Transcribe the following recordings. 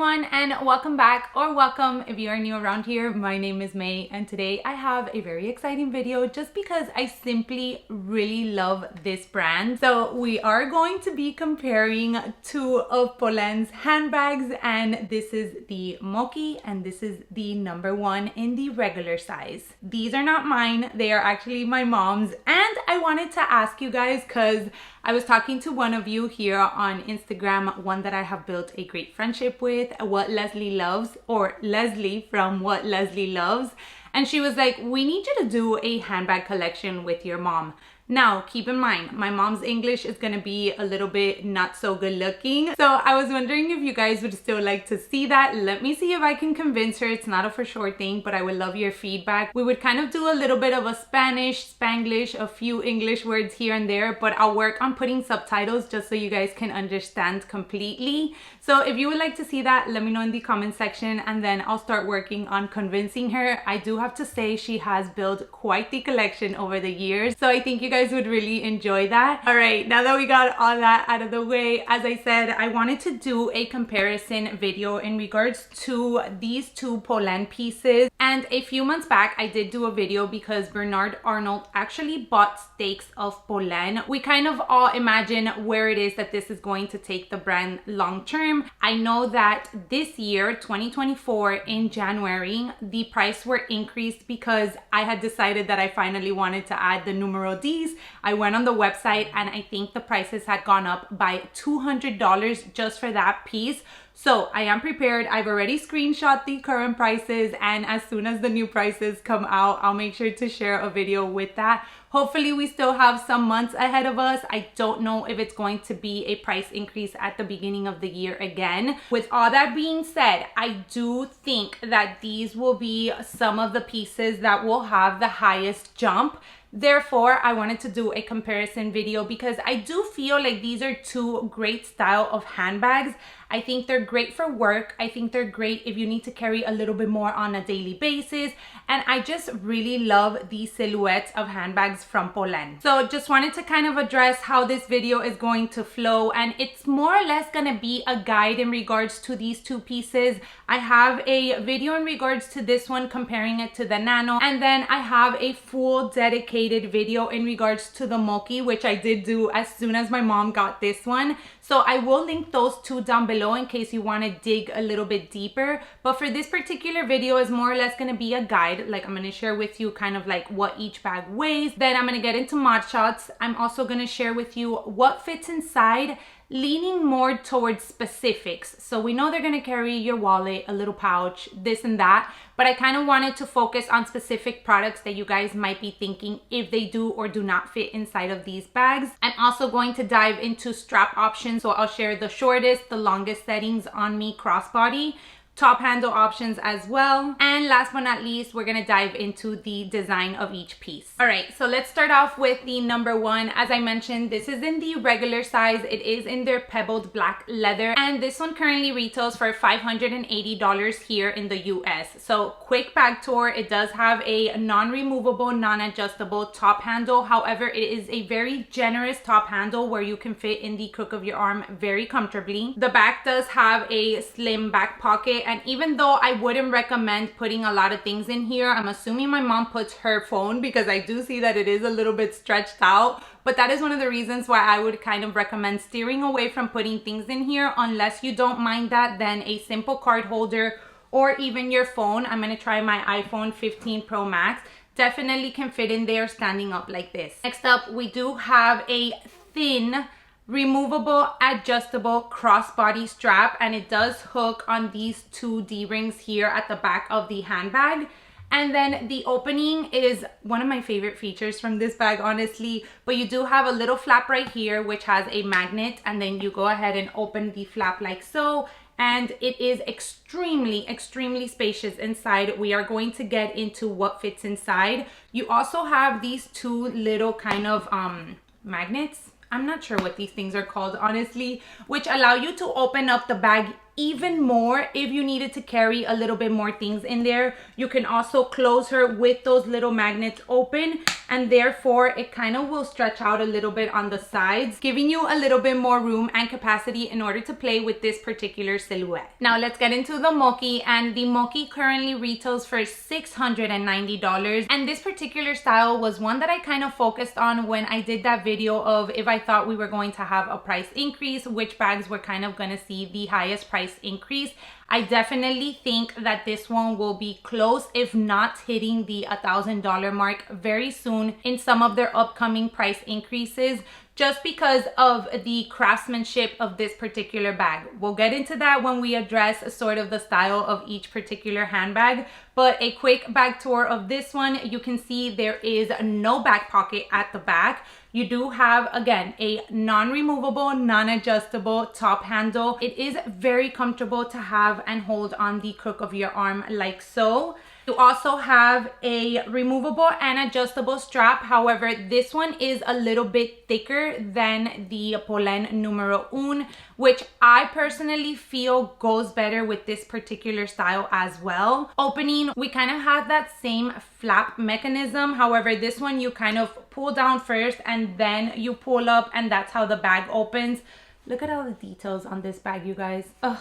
everyone, and welcome back, or welcome if you are new around here. My name is May, and today I have a very exciting video just because I simply really love this brand. So we are going to be comparing two of Polene's handbags, and this is the Mokki and this is the number one in the regular size. These are not mine, they are actually my mom's, and I wanted to ask you guys because I was talking to one of you here on Instagram, one that I have built a great friendship with, What Leslie Loves, or Leslie from What Leslie Loves. And she was like, we need you to do a handbag collection with your mom. Now, keep in mind, my mom's English is gonna be a little bit not so good looking. So I was wondering if you guys would still like to see that. Let me see if I can convince her. It's not a for sure thing, but I would love your feedback. We would kind of do a little bit of a Spanish, Spanglish, a few English words here and there, but I'll work on putting subtitles just so you guys can understand completely. So if you would like to see that, let me know in the comment section, and then I'll start working on convincing her. I do have to say she has built quite the collection over the years, so I think you guys would really enjoy that. All right, now that we got all that out of the way, as I said, I wanted to do a comparison video in regards to these two Polène pieces. And a few months back, I did do a video because Bernard Arnault actually bought stakes of Polène. We kind of all imagine where it is that this is going to take the brand long term. I know that this year, 2024, in January, the price were increased because I had decided that I finally wanted to add the numero Ds. I went on the website and I think the prices had gone up by $200 just for that piece. So I am prepared. I've already screenshot the current prices, and as soon as the new prices come out, I'll make sure to share a video with that. Hopefully we still have some months ahead of us. I don't know if it's going to be a price increase at the beginning of the year again. With all that being said, I do think that these will be some of the pieces that will have the highest jump. Therefore, I wanted to do a comparison video because I do feel like these are two great style of handbags. I think they're great for work. I think they're great if you need to carry a little bit more on a daily basis. And I just really love the silhouettes of handbags from Polène. So just wanted to kind of address how this video is going to flow. And it's more or less gonna be a guide in regards to these two pieces. I have a video in regards to this one comparing it to the Nano. And then I have a full dedicated video in regards to the Mokki, which I did do as soon as my mom got this one. So I will link those two down below in case you want to dig a little bit deeper. But for this particular video, is more or less going to be a guide. Like, I'm going to share with you kind of like what each bag weighs. Then I'm going to get into mod shots. I'm also going to share with you what fits inside, leaning more towards specifics. So we know they're gonna carry your wallet, a little pouch, this and that, but I kind of wanted to focus on specific products that you guys might be thinking if they do or do not fit inside of these bags. I'm also going to dive into strap options, so I'll share the shortest, the longest settings on me crossbody, top handle options as well. And last but not least, we're gonna dive into the design of each piece. All right, so let's start off with the number one. As I mentioned, this is in the regular size. It is in their pebbled black leather, and this one currently retails for $580 here in the US. So quick bag tour, it does have a non-removable, non-adjustable top handle. However, it is a very generous top handle where you can fit in the crook of your arm very comfortably. The back does have a slim back pocket, and even though I wouldn't recommend putting a lot of things in here, I'm assuming my mom puts her phone because I do see that it is a little bit stretched out. But that is one of the reasons why I would kind of recommend steering away from putting things in here. Unless you don't mind that, then a simple card holder or even your phone. I'm going to try my iPhone 15 Pro Max. Definitely can fit in there standing up like this. Next up, we do have a thin removable adjustable crossbody strap, and it does hook on these two D-rings here at the back of the handbag. And then the opening is one of my favorite features from this bag, honestly. But you do have a little flap right here which has a magnet, and then you go ahead and open the flap like so, and it is extremely spacious inside. We are going to get into what fits inside. You also have these two little kind of magnets. I'm not sure what these things are called, honestly, which allow you to open up the bag even more if you needed to carry a little bit more things in there. You can also close her with those little magnets open, and therefore it kind of will stretch out a little bit on the sides, giving you a little bit more room and capacity in order to play with this particular silhouette. Now let's get into the Mokki, and the Mokki currently retails for $690, and this particular style was one that I kind of focused on when I did that video of if I thought we were going to have a price increase, which bags were kind of going to see the highest price increase. I definitely think that this one will be close, if not hitting the $1,000 mark very soon in some of their upcoming price increases, just because of the craftsmanship of this particular bag. We'll get into that when we address sort of the style of each particular handbag, but a quick bag tour of this one. You can see there is no back pocket at the back. You do have, again, a non-removable, non-adjustable top handle. It is very comfortable to have and hold on the crook of your arm like so. You also have a removable and adjustable strap. However, this one is a little bit thicker than the Polene Numero Un, which I personally feel goes better with this particular style as well. Opening, we kind of have that same flap mechanism. However, this one you kind of pull down first and then you pull up, and that's how the bag opens. Look at all the details on this bag, you guys. Ugh.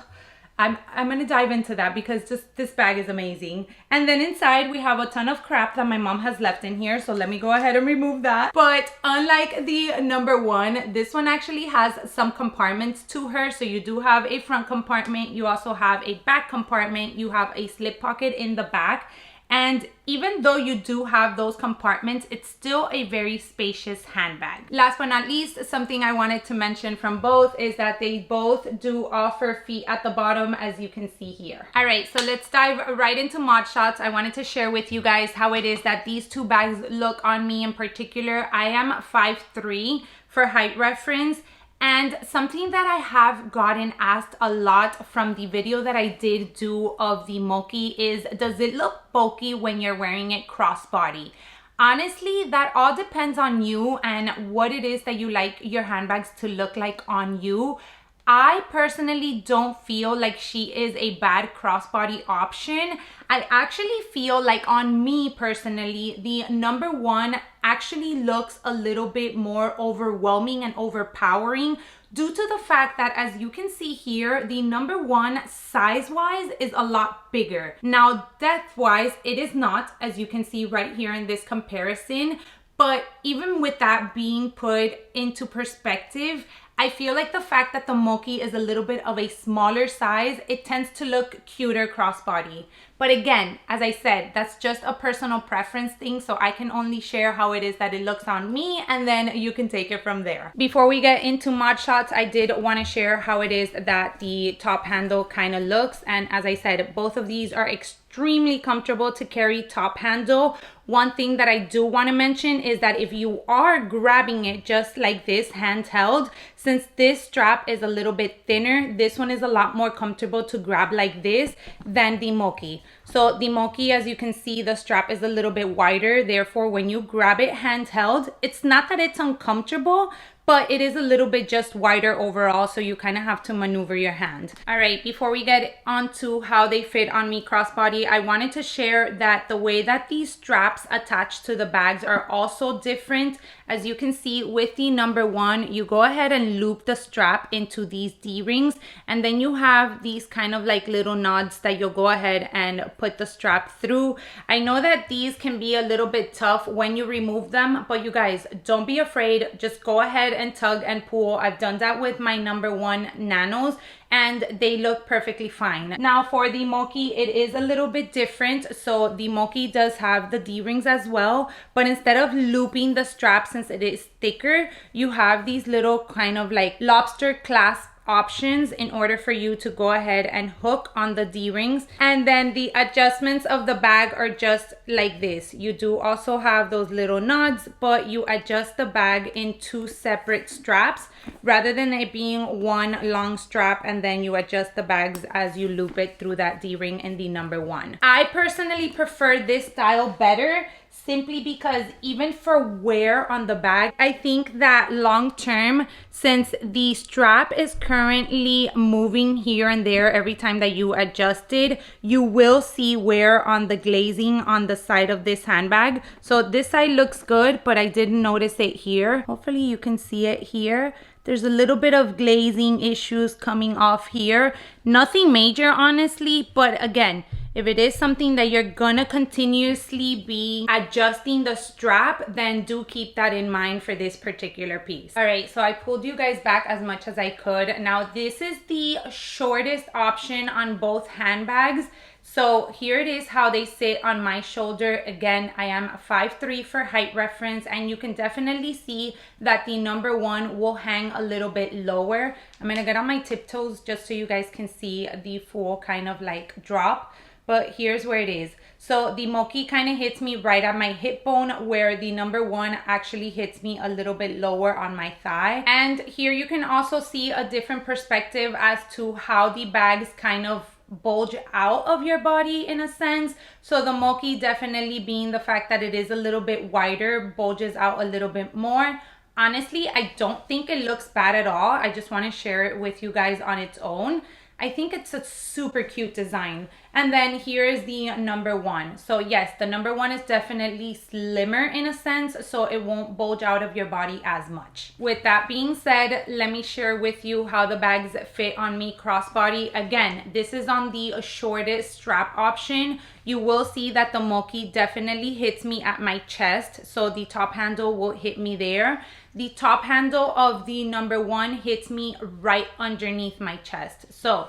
I'm gonna dive into that because just this bag is amazing. And then inside we have a ton of crap that my mom has left in here, so let me go ahead and remove that. But unlike the number one, this one actually has some compartments to her. So you do have a front compartment, you also have a back compartment, you have a slip pocket in the back. And even though you do have those compartments, it's still a very spacious handbag. Last but not least, something I wanted to mention from both is that they both do offer feet at the bottom, as you can see here. All right, so let's dive right into mod shots. I wanted to share with you guys how it is that these two bags look on me in particular. I am 5'3" for height reference. And something that I have gotten asked a lot from the video that I did do of the Mokki is, does it look bulky when you're wearing it crossbody? Honestly, that all depends on you and what it is that you like your handbags to look like on you. I personally don't feel like she is a bad crossbody option. I actually feel like on me personally, the number one actually looks a little bit more overwhelming and overpowering due to the fact that, as you can see here, the number one size-wise is a lot bigger. Now, depth-wise, it is not, as you can see right here in this comparison. But even with that being put into perspective, I feel like the fact that the Mokki is a little bit of a smaller size, it tends to look cuter crossbody. But again, as I said, that's just a personal preference thing, so I can only share how it is that it looks on me, and then you can take it from there. Before we get into mod shots, I did want to share how it is that the top handle kind of looks. And as I said, both of these are extremely comfortable to carry top handle. One thing that I do want to mention is that if you are grabbing it just like this handheld, since this strap is a little bit thinner, this one is a lot more comfortable to grab like this than the Mokki. So the Mokki, as you can see, the strap is a little bit wider. Therefore, when you grab it handheld, it's not that it's uncomfortable, but it is a little bit just wider overall, so you kind of have to maneuver your hand. All right, before we get on to how they fit on me crossbody, I wanted to share that the way that these straps attach to the bags are also different. As you can see with the number one, you go ahead and loop the strap into these D-rings, and then you have these kind of like little nods that you'll go ahead and put the strap through. I know that these can be a little bit tough when you remove them, but you guys, don't be afraid. Just go ahead and tug and pull. I've done that with my number one nanos, and they look perfectly fine. Now for the Mokki, it is a little bit different. So the Mokki does have the D-rings as well, but instead of looping the strap, since it is thicker, you have these little kind of like lobster clasp options in order for you to go ahead and hook on the D-rings. And then the adjustments of the bag are just like this. You do also have those little nods, but you adjust the bag in two separate straps rather than it being one long strap, and then you adjust the bags as you loop it through that D-ring in the number one. I personally prefer this style better simply because even for wear on the bag, I think that long term, since the strap is currently moving here and there every time that you adjust it, you will see wear on the glazing on the side of this handbag. So this side looks good, but I didn't notice it here. Hopefully you can see it here. There's a little bit of glazing issues coming off here. Nothing major, honestly, but again, if it is something that you're gonna continuously be adjusting the strap, then do keep that in mind for this particular piece. All right, so I pulled you guys back as much as I could. Now, this is the shortest option on both handbags. So here it is how they sit on my shoulder. Again, I am 5'3" for height reference, and you can definitely see that the number one will hang a little bit lower. I'm gonna get on my tiptoes just so you guys can see the full kind of like drop. But here's where it is. So the Mokki kind of hits me right at my hip bone, where the number one actually hits me a little bit lower on my thigh. And here you can also see a different perspective as to how the bags kind of bulge out of your body in a sense. So the Mokki, definitely being the fact that it is a little bit wider, bulges out a little bit more. Honestly, I don't think it looks bad at all. I just want to share it with you guys on its own. I think it's a super cute design. And then here is the number one. So yes, the number one is definitely slimmer in a sense, so it won't bulge out of your body as much. With that being said, let me share with you how the bags fit on me crossbody. Again, this is on the shortest strap option. You will see that the Mokki definitely hits me at my chest, so the top handle will hit me there. The top handle of the number one hits me right underneath my chest. So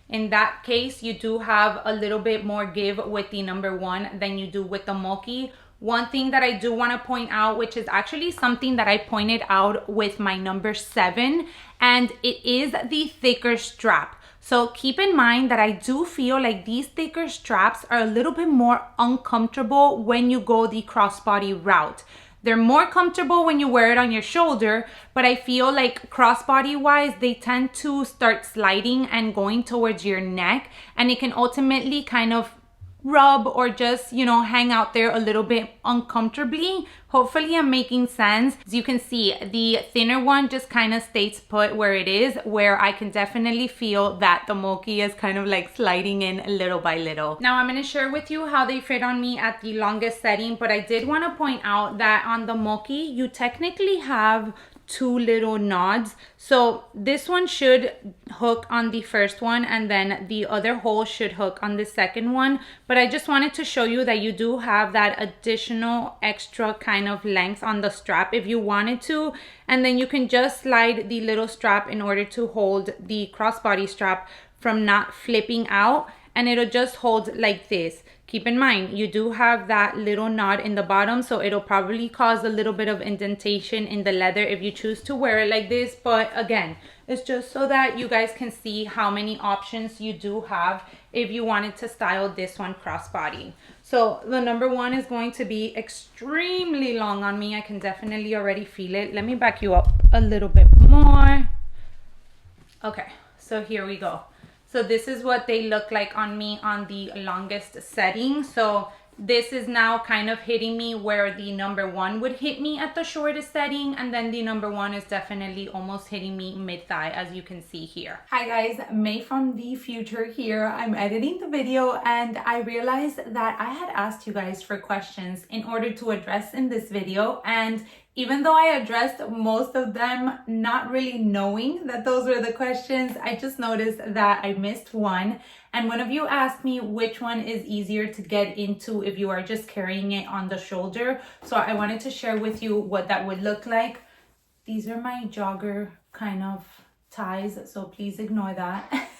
in that case, you do have a little bit more give with the number one than you do with the Mokki. One thing that I do want to point out, which is actually something that I pointed out with my number 7, and it is the thicker strap. So keep in mind that I do feel like these thicker straps are a little bit more uncomfortable when you go the crossbody route. They're more comfortable when you wear it on your shoulder, but I feel like crossbody wise, they tend to start sliding and going towards your neck, and it can ultimately kind of rub or just, you know, hang out there a little bit uncomfortably. Hopefully I'm making sense. As you can see, the thinner one just kind of stays put where it is, where I can definitely feel that the Mokki is kind of like sliding in little by little. Now I'm going to share with you how they fit on me at the longest setting, but I did want to point out that on the Mokki, you technically have 2 little nods. So this one should hook on the first one, and then the other hole should hook on the second one. But I just wanted to show you that you do have that additional extra kind of length on the strap if you wanted to, and then you can just slide the little strap in order to hold the crossbody strap from not flipping out, and it'll just hold like this. Keep in mind, you do have that little knot in the bottom, so it'll probably cause a little bit of indentation in the leather if you choose to wear it like this. But again, it's just so that you guys can see how many options you do have if you wanted to style this one crossbody. So the number one is going to be extremely long on me. I can definitely already feel it. Let me back you up a little bit more. Okay, so here we go. So this is what they look like on me on the longest setting. So this is now kind of hitting me where the number one would hit me at the shortest setting, and then the number one is definitely almost hitting me mid-thigh, as you can see here. Hi guys, May from the future here. I'm editing the video and I realized that I had asked you guys for questions in order to address in this video, and even though I addressed most of them not really knowing that those were the questions, I just noticed that I missed one. And one of you asked me which one is easier to get into if you are just carrying it on the shoulder. So I wanted to share with you what that would look like. These are my jogger kind of ties, so please ignore that.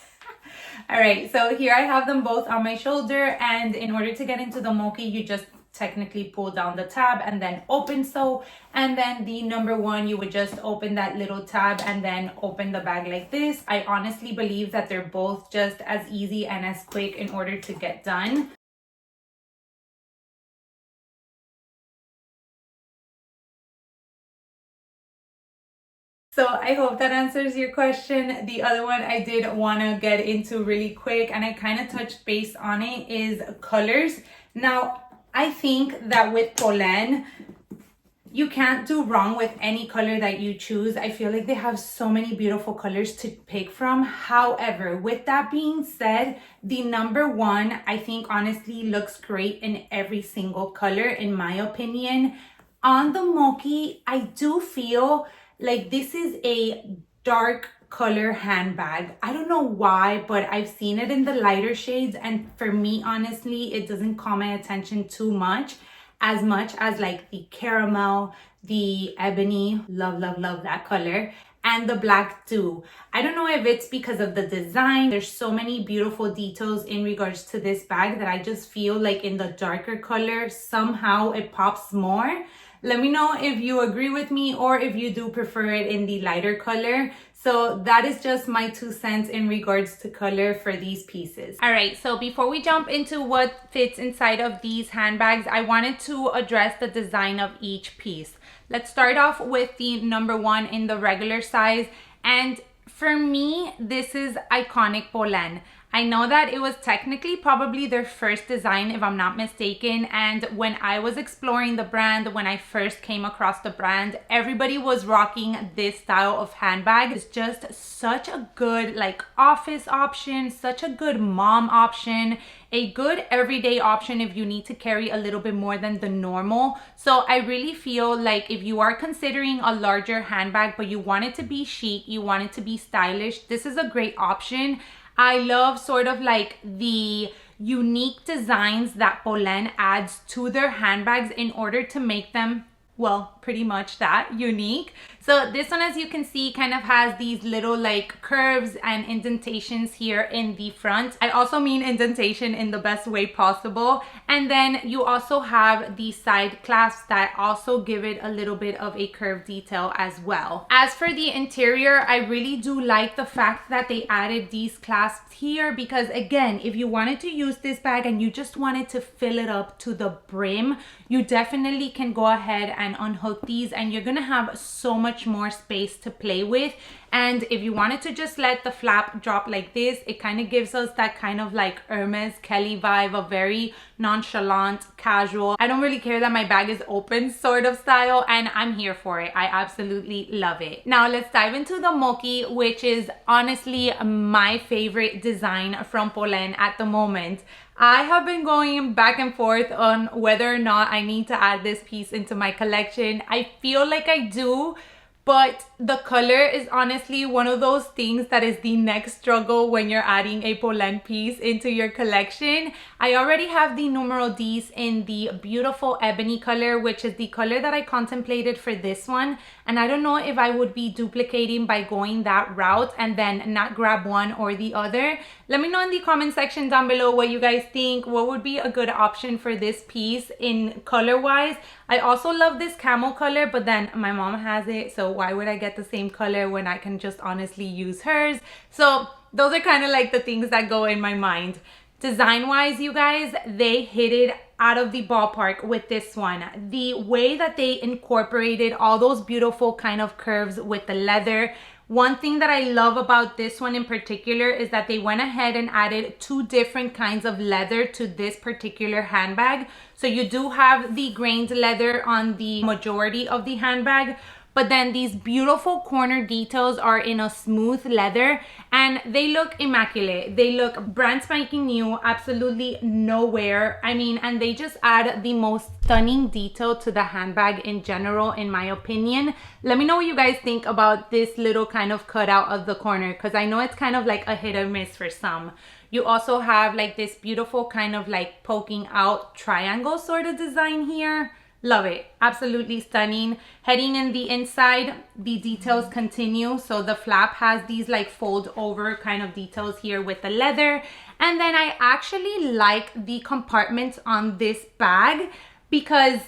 All right, so here I have them both on my shoulder, and in order to get into the Mokki, you just technically pull down the tab and then open so, and then the number one, you would just open that little tab and then open the bag like this. I honestly believe that they're both just as easy and as quick in order to get done. So I hope that answers your question. The other one I did want to get into really quick, and I kind of touched base on it, is colors. Now, I think that with Polène, you can't do wrong with any color that you choose. I feel like they have so many beautiful colors to pick from. However, with that being said, the number one, I think honestly looks great in every single color, in my opinion. On the Mokki, I do feel like this is a dark color handbag. I don't know why, but I've seen it in the lighter shades, and for me, honestly, it doesn't call my attention too much as like the caramel, the ebony, love that color, and the black too. I don't know if it's because of the design. There's so many beautiful details in regards to this bag that I just feel like in the darker color, somehow it pops more. Let me know if you agree with me or if you do prefer it in the lighter color. So that is just my 2 cents in regards to color for these pieces. All right, so before we jump into what fits inside of these handbags, I wanted to address the design of each piece. Let's start off with the number one in the regular size. And for me, this is iconic Polène. I know that it was technically probably their first design, if I'm not mistaken. And when I was exploring the brand, when I first came across the brand, everybody was rocking this style of handbag. It's just such a good like office option, such a good mom option, a good everyday option if you need to carry a little bit more than the normal. So I really feel like if you are considering a larger handbag, but you want it to be chic, you want it to be stylish, this is a great option. I love sort of like the unique designs that Polène adds to their handbags in order to make them, well, pretty much that, unique. So this one, as you can see, kind of has these little like curves and indentations here in the front. I also mean indentation in the best way possible. And then you also have the side clasps that also give it a little bit of a curved detail as well. As for the interior, I really do like the fact that they added these clasps here, because again, if you wanted to use this bag and you just wanted to fill it up to the brim, you definitely can go ahead and unhook these, and you're gonna have so much more space to play with. And if you wanted to just let the flap drop like this, it kind of gives us that kind of like Hermes Kelly vibe, a very nonchalant, casual, I don't really care that my bag is open sort of style, and I'm here for it. I absolutely love it. Now let's dive into the Mokki, which is honestly my favorite design from Polène at the moment. I have been going back and forth on whether or not I need to add this piece into my collection. I feel like I do, but the color is honestly one of those things that is the next struggle when you're adding a Polène piece into your collection. I already have the numero Ds in the beautiful ebony color, which is the color that I contemplated for this one. And I don't know if I would be duplicating by going that route and then not grab one or the other. Let me know in the comment section down below what you guys think. What would be a good option for this piece in color wise? I also love this camel color, but then my mom has it, so why would I get the same color when I can just honestly use hers? So those are kind of like the things that go in my mind. Design wise, you guys, they hit it out of the ballpark with this one. The way that they incorporated all those beautiful kind of curves with the leather. One thing that I love about this one in particular is that they went ahead and added 2 different kinds of leather to this particular handbag. So you do have the grained leather on the majority of the handbag, but then these beautiful corner details are in a smooth leather, and they look immaculate. They look brand spanking new, absolutely no wear. I mean, and they just add the most stunning detail to the handbag in general, in my opinion. Let me know what you guys think about this little kind of cutout of the corner, because I know it's kind of like a hit or miss for some. You also have like this beautiful kind of like poking out triangle sort of design here. Love it. Absolutely stunning. Heading in the inside, the details continue. So the flap has these like fold over kind of details here with the leather. And then I actually like the compartments on this bag, because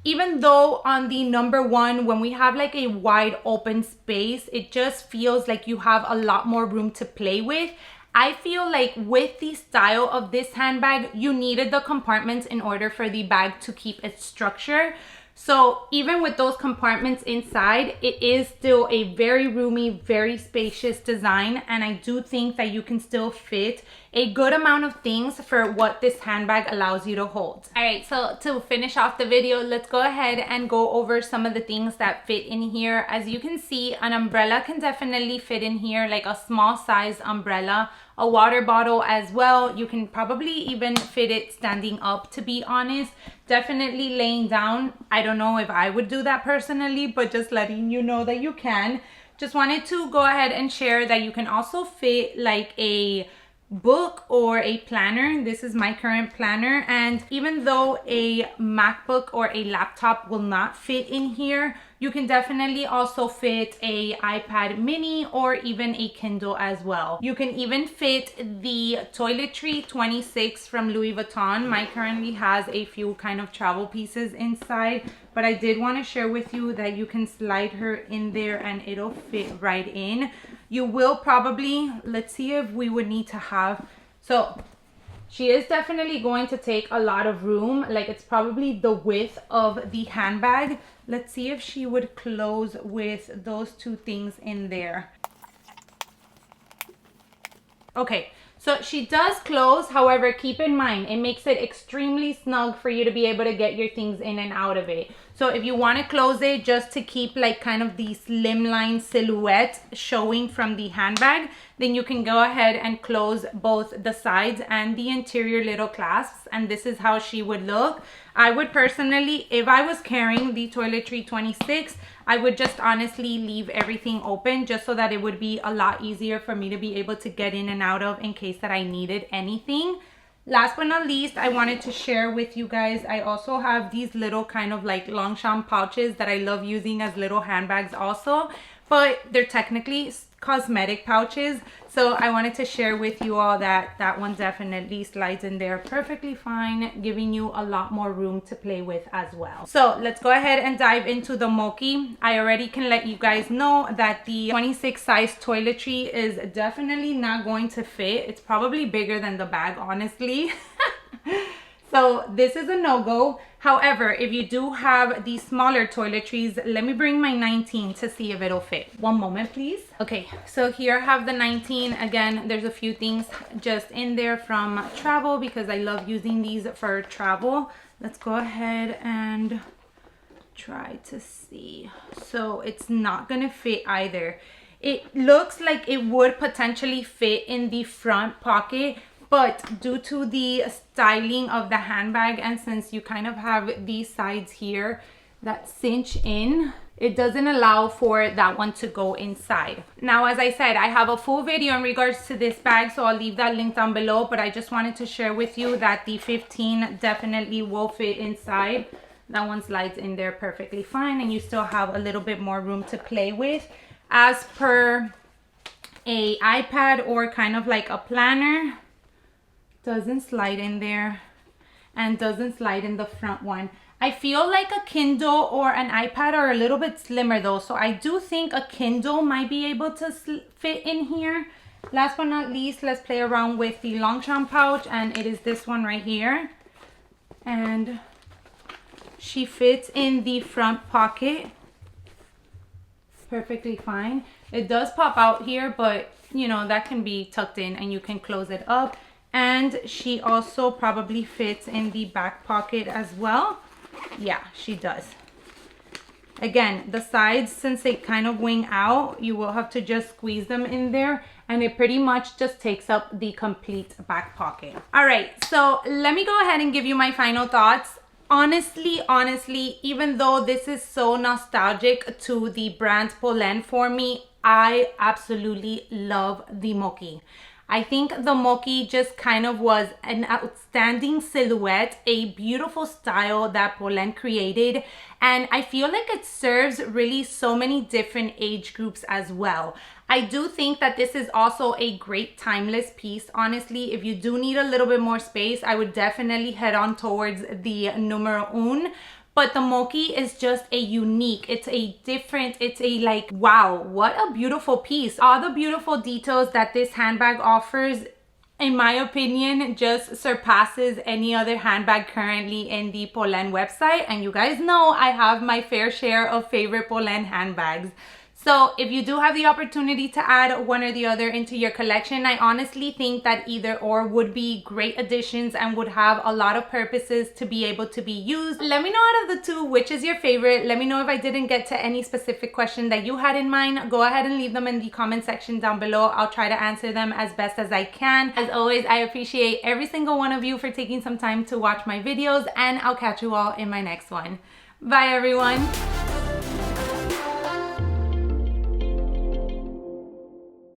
even though on the number one, when we have like a wide open space, it just feels like you have a lot more room to play with. I feel like with the style of this handbag, you needed the compartments in order for the bag to keep its structure. So even with those compartments inside, it is still a very roomy, very spacious design. And I do think that you can still fit a good amount of things for what this handbag allows you to hold. All right, so to finish off the video, let's go ahead and go over some of the things that fit in here. As you can see, an umbrella can definitely fit in here, like a small size umbrella, a water bottle as well. You can probably even fit it standing up, to be honest. Definitely laying down, I don't know if I would do that personally, but just letting you know that you can. Just wanted to go ahead and share that you can also fit like a book or a planner. This is my current planner, and even though a MacBook or a laptop will not fit in here, you can definitely also fit a iPad mini or even a Kindle as well. You can even fit the toiletry 26 from Louis Vuitton. Mine currently has a few kind of travel pieces inside, but I did want to share with you that you can slide her in there and it'll fit right in. You will probably, let's see if we would need to have, so she is definitely going to take a lot of room. Like, it's probably the width of the handbag. Let's see if she would close with those two things in there. Okay, so she does close. However, keep in mind, it makes it extremely snug for you to be able to get your things in and out of it. So if you want to close it just to keep like kind of the slimline silhouette showing from the handbag, then you can go ahead and close both the sides and the interior little clasps, and this is how she would look. I would personally, if I was carrying the toiletry 26, I would just honestly leave everything open just so that it would be a lot easier for me to be able to get in and out of in case that I needed anything. Last but not least, I wanted to share with you guys, I also have these little kind of like Longchamp pouches that I love using as little handbags also, but they're technically cosmetic pouches. So I wanted to share with you all that that one definitely slides in there perfectly fine, giving you a lot more room to play with as well. So let's go ahead and dive into the Mokki. I already can let you guys know that the 26 size toiletry is definitely not going to fit. It's probably bigger than the bag, honestly. So this is a no-go. However, if you do have these smaller toiletries, let me bring my 19 to see if it'll fit. One moment, please. Okay, so here I have the 19. Again, there's a few things just in there from travel because I love using these for travel. Let's go ahead and try to see. So it's not gonna fit either. It looks like it would potentially fit in the front pocket, but due to the styling of the handbag, and since you kind of have these sides here that cinch in, it doesn't allow for that one to go inside. Now, as I said, I have a full video in regards to this bag, so I'll leave that link down below, but I just wanted to share with you that the 15 definitely will fit inside. That one slides in there perfectly fine, and you still have a little bit more room to play with. As per a iPad or kind of like a planner, doesn't slide in there and doesn't slide in the front one. I feel like a Kindle or an iPad are a little bit slimmer though, so I do think a Kindle might be able to fit in here. Last but not least, let's play around with the Longchamp pouch, and it is this one right here, and she fits in the front pocket perfectly fine. It does pop out here, but you know, that can be tucked in and you can close it up. And she also probably fits in the back pocket as well. Yeah, she does. Again, the sides, since they kind of wing out, you will have to just squeeze them in there, and it pretty much just takes up the complete back pocket. All right, so let me go ahead and give you my final thoughts. Honestly, even though this is so nostalgic to the brand Polène for me, I absolutely love the Mokki. I think the Mokki just kind of was an outstanding silhouette, a beautiful style that Polène created, and I feel like it serves really so many different age groups as well. I do think that this is also a great timeless piece. Honestly, if you do need a little bit more space, I would definitely head on towards the Numero Un. But the Mokki is just a unique, it's a different, it's a like, wow, what a beautiful piece. All the beautiful details that this handbag offers in my opinion, just surpasses any other handbag currently in the Polène website. And you guys know I have my fair share of favorite Polène handbags. So if you do have the opportunity to add one or the other into your collection, I honestly think that either or would be great additions and would have a lot of purposes to be able to be used. Let me know out of the two, which is your favorite. Let me know if I didn't get to any specific question that you had in mind. Go ahead and leave them in the comment section down below. I'll try to answer them as best as I can. As always, I appreciate every single one of you for taking some time to watch my videos, and I'll catch you all in my next one. Bye everyone.